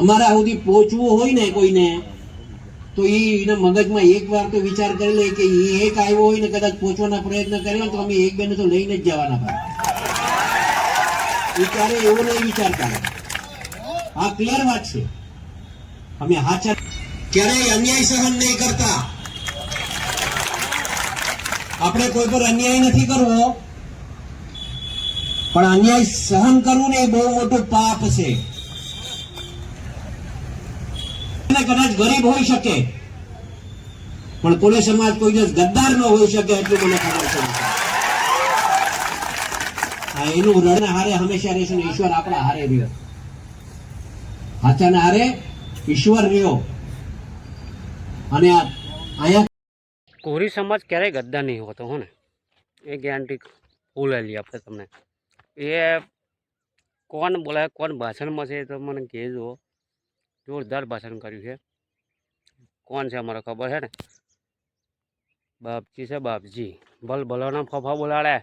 અમારા સુધી પહોંચવું હોય ને કોઈને તો એના મગજમાં એક વાર તો વિચાર કરી લે કે એ એક આવ્યો હોય ને કદાચ પહોંચવાના પ્રયત્ન કર્યો તો અમે એક બેને તો લઈને જ જવાના ભાઈ. વિચારે એવો નહીં વિચારતા. આ ક્લિયર વાત છે. અમે હાચા ક્યારેય અન્યાય સહન નહીં કરતા. આપણે કોઈ પર અન્યાય નથી કરવો, પણ અન્યાય સહન કરવું ને એ બહુ મોટું પાપ છે. કદાચ ગરીબ હોઈ શકે પણ કોને સમાજ કોઈ દિવસ ગદ્દાર ન હોઈ શકે એટલું મને ખબર છે. એનું રણ હારે હંમેશા રહેશે ને ઈશ્વર આપણા હારે રહ્યો. હાચાના હારે ઈશ્વર રહ્યો. અને અહીંયા કોરી સમાજ ક્યારેય ગદ્દાર નહીં હોતો હો ને, એ ગેરંટી ફૂલ આલી આપણે તમને. એ કોણ બોલાય કોણ ભાષણમાં છે તો મને કહેજો. જોરદાર ભાષણ કર્યું છે. કોણ છે અમારે ખબર છે ને, બાપજી છે બાપજી. ભલભલોના ફફા બોલાડે.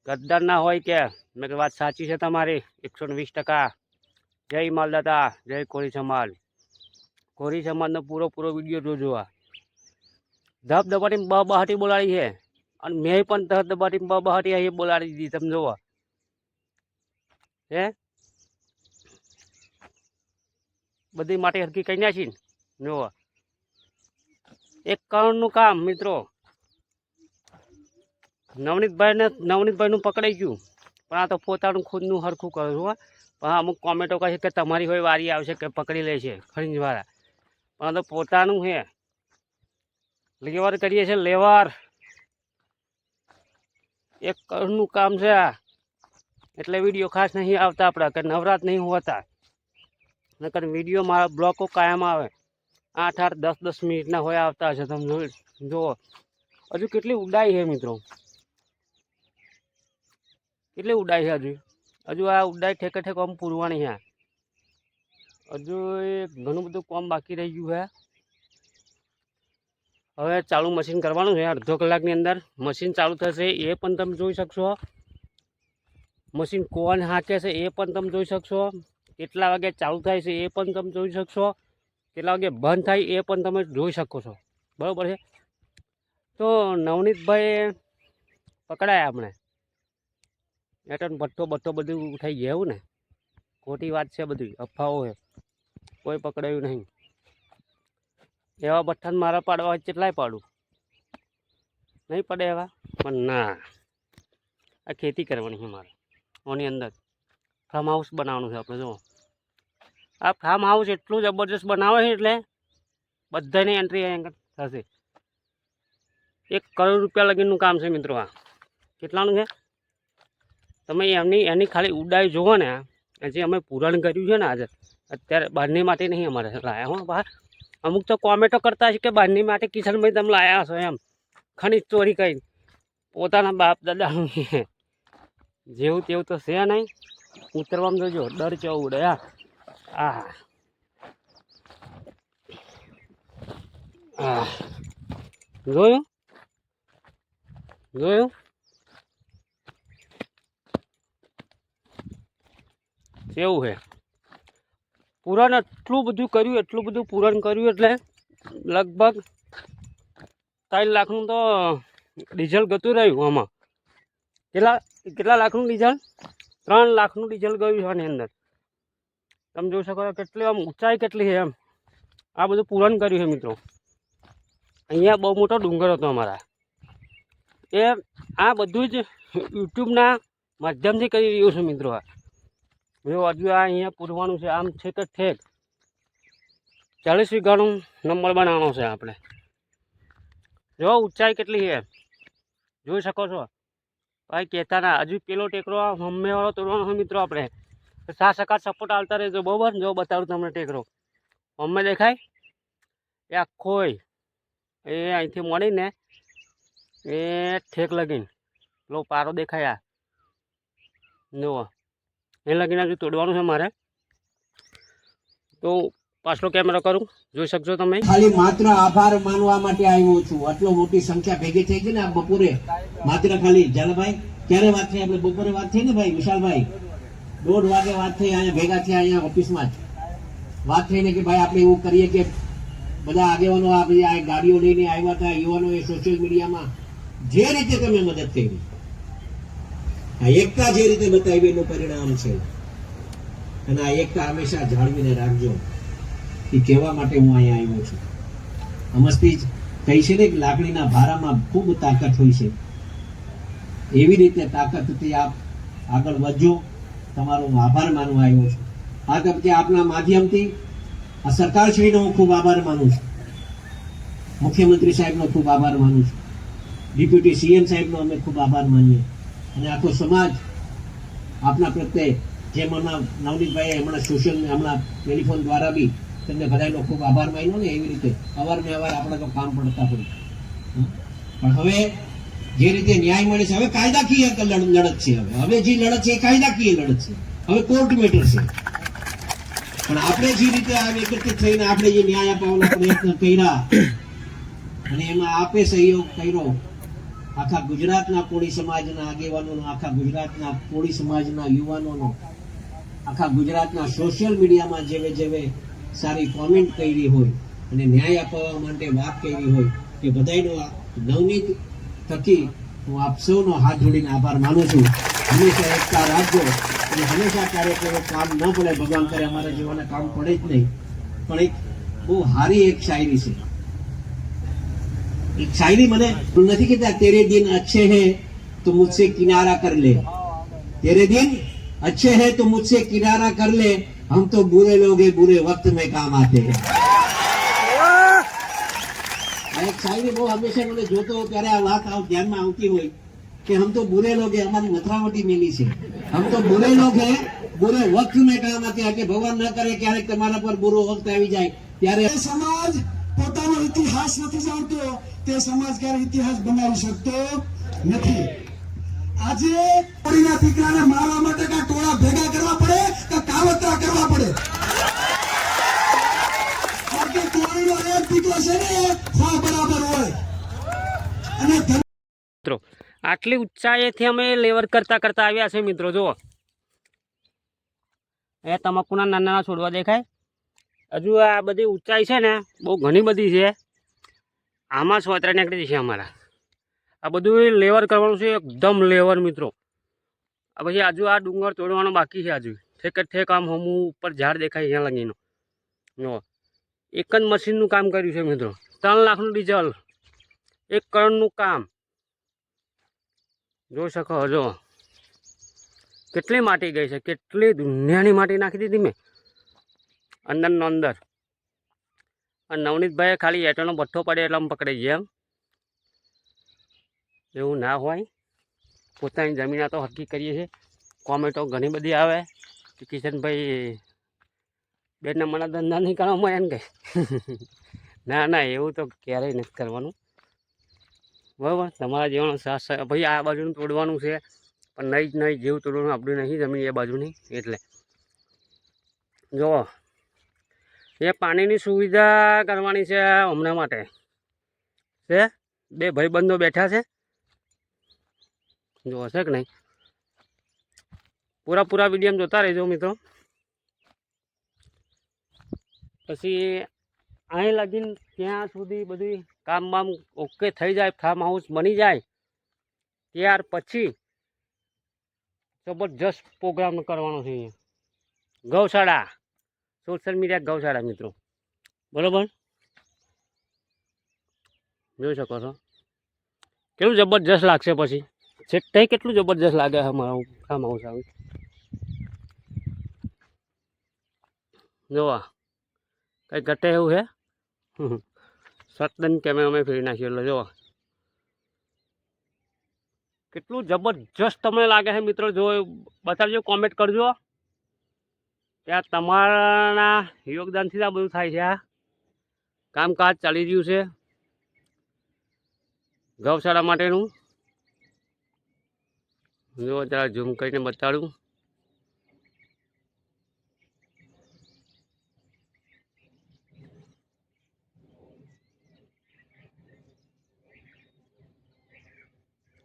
ગદ્દાર ના હોય કે મેં વાત સાચી છે તમારી 120%. જય માલદાતા, જય કોરી સમાજ. કોરી સમાજનો પૂરો વિડીયો જોજો. આ ધબધબાટી બહાટી બોલાડી છે અને મેં પણ ધબધબાટી બહાટી એ બોલાડી દીધી. તમે જોવો હે બધી માટે હરકી કઈ નાખી જોવા. 1 કરોડનું કામ મિત્રો. નવનીતભાઈનું પકડાઈ ગયું, પણ આ તો પોતાનું ખુદનું હરખું કરું છું. પણ અમુક કોમેન્ટો કહે છે કે તમારી હોય વારી આવશે કે પકડી લે છે ખરીજવાળા, પણ આ તો પોતાનું છે. લેવર કરીએ છીએ લેવર. 1 કરોડનું કામ છે આ. એટલે વિડીયો ખાસ નહીં આવતા આપણા, કે નવરાત નહીં હોતા. નકર વિડીયો મારા બ્લોકો કાયમ આવે. 8-8, 10-10 મિનિટના હોય આવતા હશે. તમે જુઓ હજુ કેટલી ઉડાઈ છે મિત્રો, કેટલી ઉડાઈ છે હજુ આ ઉડાઈ ઠેકે ઠેક આમ પૂરવાની છે. હજુ ઘણું બધું કામ બાકી રહી ગયું છે. હવે ચાલુ મશીન કરવાનું છે. અડધો કલાકની અંદર મશીન ચાલુ થશે. એ પણ તમે જોઈ શકશો. મશીન કોણ હાંકે છે એ પણ તમે જોઈ શકશો. કેટલા વાગે ચાલુ થાય છે એ પણ તમે જોઈ શકશો. કેટલા વાગે બંધ થાય એ પણ તમે જોઈ શકો છો. બરાબર છે. તો નવનીતભાઈ પકડાયા આપણે. એટલે બટ્ટો બધું થઈ ગયું ને. ખોટી વાત છે બધી, અફવાઓ છે. કોઈ પકડાયું નહીં. એવા બઠ્ઠાને મારા પાડવા હોય કેટલાય પાડું, નહીં પડે એવા. પણ ના, આ ખેતી કરવાની છે મારે. ઓની અંદર ફાર્મ હાઉસ બનાવવાનું છે આપણે. જુઓ આ ફાર્મ હાઉસ એટલું જબરજસ્ત બનાવે છે એટલે બધાની એન્ટ્રી અહીંયા થશે. 1 કરોડ રૂપિયા લગીનું કામ છે મિત્રો. આ કેટલાનું છે તમે એની ખાલી ઉડાઈ જુઓ ને. જે અમે પૂરણ કર્યું છે ને આજે, અત્યારે બહારની માટે નહીં અમારે લાયા હો બહાર. અમુક તો કોમેન્ટો કરતા છે કે બહારની માટે કિશનભાઈ તમે લાયા છો એમ. ખનીજ ચોરી કરી પોતાના બાપ દાદાનું જેવું તેવું તો છે નહીં. ઉતરવામાં જોજો ડર ચો ઉડે. હા જોયું કેવું છે પૂરણ. એટલું બધું પૂરણ કર્યું એટલે લગભગ 3 લાખનું તો ડીઝલ ગતું રહ્યું આમાં. કેટલા લાખનું ડીઝલ? 3 લાખનું ડીઝલ ગયું છે આની અંદર. તમે જોઈ શકો કેટલી આમ ઊંચાઈ કેટલી છે એમ. આ બધું પૂરણ કર્યું છે મિત્રો. અહીંયા બહુ મોટો ડુંગર હતો અમારા. એ આ બધું જ યુટ્યુબના માધ્યમથી કરી રહ્યું છે મિત્રો. આ જો હજુ આ અહીંયા પૂરવાનું છે. આમ છે કે ઠેક 40 વીઘાનું નંબર બનાવવાનો છે આપણે. જો ઊંચાઈ કેટલી છે જોઈ શકો છો. ભાઈ કહેતા ના હજુ પેલો ટેકરો હમ્મેવાળો તોડવાનો છે મિત્રો આપણે. 7 સપોર્ટ આવતા રહેજો. બરાબર. જો બતાવું તમને ટેકરો હમ્મે દેખાય એ આખો એ અહીંથી મળીને એ ઠેક લગીને લો પારો દેખાય. આ જુઓ એ લગીને હજુ તોડવાનું છે મારે. તો પાછલો કેમેરો કરું, જોઈ શકશો તમે. ખાલી માત્ર આભાર માનવા માટે આવ્યો છું. આટલો મોટી સંખ્યા ભેગી થઈ ગઈ ને આ બપોરે. માત્ર ખાલી જાલભાઈ ક્યારે વાત થઈ? આપણે બપોરે વાત થઈ ને ભાઈ વિશાલભાઈ, 1:30 વાગે વાત થઈ. અહીંયા ભેગા થયા અહીંયા ઓફિસમાં જ. વાત થઈને કે ભાઈ આપણે એવું કરીએ કે બધા આગેવાનો આ બધી આ ગાડીઓ લઈને આવ્યા હતા, યુવાનોએ સોશિયલ મીડિયામાં જે રીતે તમે મદદ કરી, આ એકતા જે રીતે બતાવી એનું પરિણામ છે. અને આ એકતા હંમેશા જાળવીને રાખજો, એ કહેવા માટે હું અહીંયા આવ્યો છું. અમસ્તી જ કહી છે ને કે લાકડીના ભારામાં ખૂબ તાકાત હોય છે, એવી રીતે તાકાતથી આપ આગળ વધજો. તમારો હું આભાર માનવા આવ્યો છું. આ તબકે આપના માધ્યમથી આ સરકારશ્રીનો હું ખૂબ આભાર માનું છું, મુખ્યમંત્રી સાહેબનો ખૂબ આભાર માનું છું, ડેપ્યુટી સીએમ સાહેબનો અમે ખૂબ આભાર માનીએ, અને આખો સમાજ આપના પ્રત્યે, જેમ હમણાં નવનીતભાઈએ હમણાં ટેલિફોન દ્વારા બી તમને બધાનો ખૂબ આભાર માન્યો ને, એવી રીતે અવારનવાર આપણા તો કામ પડતા હોય. પણ હવે જે રીતે ન્યાય મળે છે, હવે કાયદાકીય લડત છે. હવે જે લડત છે એ કાયદાકીય લડત છે, હવે કોર્ટ મેટર છે. પણ આપણે જે રીતે આ એકત્રિત થઈને આપણે જે ન્યાય અપાવવાનો પ્રયત્ન કર્યા, અને એમાં આપે સહયોગ કર્યો, આખા ગુજરાતના કોળી સમાજના આગેવાનોનો, આખા ગુજરાતના કોળી સમાજના યુવાનોનો, આખા ગુજરાતના સોશિયલ મીડિયામાં જેવે સારી કોમેન્ટ કરી હોય અને ન્યાય અપાવવા માટે વાત કરી હોય, કે બધાનો નવનીત થકી હું આપ સૌનો હાથ જોડીને આભાર માનું છું. હંમેશા એકતા રાખજો અને હંમેશા કાર્યક્રમો કામ ન પડે, ભગવાન કરે અમારા જીવનને કામ પડે જ નહીં. પણ એક બહુ સારી એક શાયરી છે, एक शायरी मैंने नहीं कहता, तेरे दिन अच्छे हैं तो मुझसे किनारा कर ले, तेरे दिन अच्छे हैं तो मुझसे किनारा कर ले, हम तो बुरे लोग हैं, बुरे वक्त में काम आते हैं. एक शायरी वो हमेशा मैंने જોતો ત્યારે આ વાત ધ્યાનમાં આવતી હોય કે हम तो बुरे लोग हैं, हमारी मथरावटी मिली છે, हम तो बुरे लोग हैं, बुरे वक्त में काम आते हैं. કે ભગવાન ન કરે ક્યારેક તમારા પર બુરો વખત આવી જાય ત્યારે સમાજ પોતાનો ઇતિહાસ નથી જાણતો, તે સમાજ ક્યારે ઇતિહાસ બનાવી શકતો નથી. આજે કોળીના દીકરાને મારવા માટે કા ટોળા ભેગા કરવા પડે કે કાવતરા કરવા પડે. કારણ કે કોળીનો એક દીકરો છે ને ખો બરાબર હોય. અને મિત્રો આટલી ઊંચાઈથી અમે લેવર કરતા આવ્યા છે. મિત્રો જુઓ, એ તમાકુના નાના છોડવા દેખાય. હજુ આ બધી ઊંચાઈ છે ને બહુ ઘણી બધી છે. આમાં સોતરા નીકળી છે અમારા. આ બધું લેવર કરવાનું છે, એકદમ લેવર મિત્રો. આ પછી હજુ આ ડુંગર તોડવાનો બાકી છે. હજુ ઠેક આમ હમું ઉપર ઝાડ દેખાય અહીંયા લગીનો. જો એક જ મશીનનું કામ કર્યું છે મિત્રો. 3 લાખનું ડીઝલ, 1 કરોડનું કામ. જોઈ શકો જો કેટલી માટી ગઈ છે, કેટલી દુનિયાની માટી નાખી દીધી મેં અંદરનો અંદર. અને નવનીતભાઈએ ખાલી એટોનો ભઠ્ઠો પડે એટલે અમે પકડાઈ ગયા. એવું ના હોય, પોતાની જમીન આ તો હકી કરીએ છીએ. કોમેન્ટો ઘણી બધી આવે કે કિશનભાઈ 2 નંબરના ધંધા નહીં કરવામાં એમ કહે. ના એવું તો ક્યારેય નથી કરવાનું, બરાબર. તમારા જીવનનો સાથ ભાઈ આ બાજુનું તોડવાનું છે, પણ નહીં જેવું તોડવાનું આપણું નહીં જમીન એ બાજુની. એટલે જુઓ, એ પાણીની સુવિધા કરવાની છે હમણાં માટે છે. 2 ભાઈબંધો બેઠા છે, જો હશે કે નહીં. પૂરા વિડીયો જોતા રહેજો મિત્રો. પછી અહીં લગીને ત્યાં સુધી બધું કામ બામ ઓકે થઈ જાય, ફાર્મ હાઉસ બની જાય, ત્યાર પછી જબરજસ્ત પ્રોગ્રામ કરવાનો છે અહીંયા. ગૌશાળા, સોશિયલ મીડિયા ગૌશાળા મિત્રો, બરાબર. જોઈ શકો છો કેટલું જબરજસ્ત લાગશે. પછી છેક કેટલું જબરજસ્ત લાગે અમારું ફાર્મ હાઉસ આવી. જોવા કંઈ ઘટે એવું છે. સતન કેમેરામાં ફેરી નાખ્યો એટલે જોવા કેટલું જબરજસ્ત તમને લાગે છે મિત્રો. જો બતાવજો, કોમેન્ટ કરજો. ત્યાં તમારા યોગદાનથી આ બધું થાય છે. આ કામકાજ ચાલી રહ્યું છે ગૌશાળા માટેનું. જો જરા ઝૂમ કરીને બતાડું.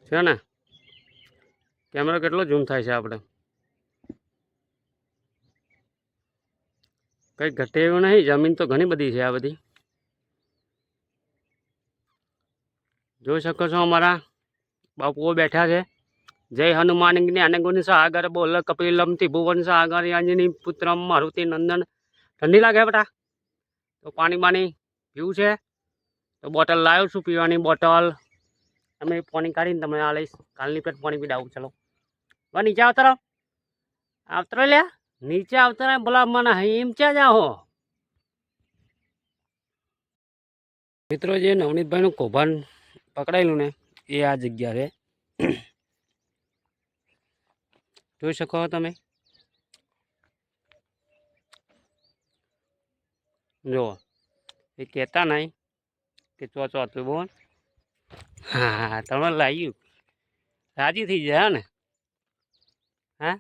છે ને કેમેરો કેટલો ઝૂમ થાય છે આપણે. કંઈ ઘટે એવું નહીં. જમીન તો ઘણી બધી છે આ બધી. જોઈ શકો છો અમારા બાપુઓ બેઠા છે. જય હનુમાન જ્ઞાન ગુણ સાગર બોલ કપિલમ ત્રિભુવન સાગર અંજની પુત્રમ મારુતિ નંદન. ઠંડી લાગે બેટા તો પાણી બાણી પીવું છે તો બોટલ લાવ્યો છું પીવાની બોટલ. અમે પાણી કાઢીને તમને આ લઈશ. કાલની પેટ પાણી પીડાવું. ચલો હવે નીચે આવતા રહો. આવતા રહો લ્યા નીચે આવતા રહે. બોલા મને એમ ક્યાં જાઓ મિત્રો. જે નવનીતભાઈનું કૌભાંડ પકડાયેલું ને એ આ જગ્યા છે. જોઈ શકો તમે. જુઓ એ કહેતા નહીં કે ચોથું બોલ. હા તમે લાવ્યું રાજી થઈ જાય ને. હા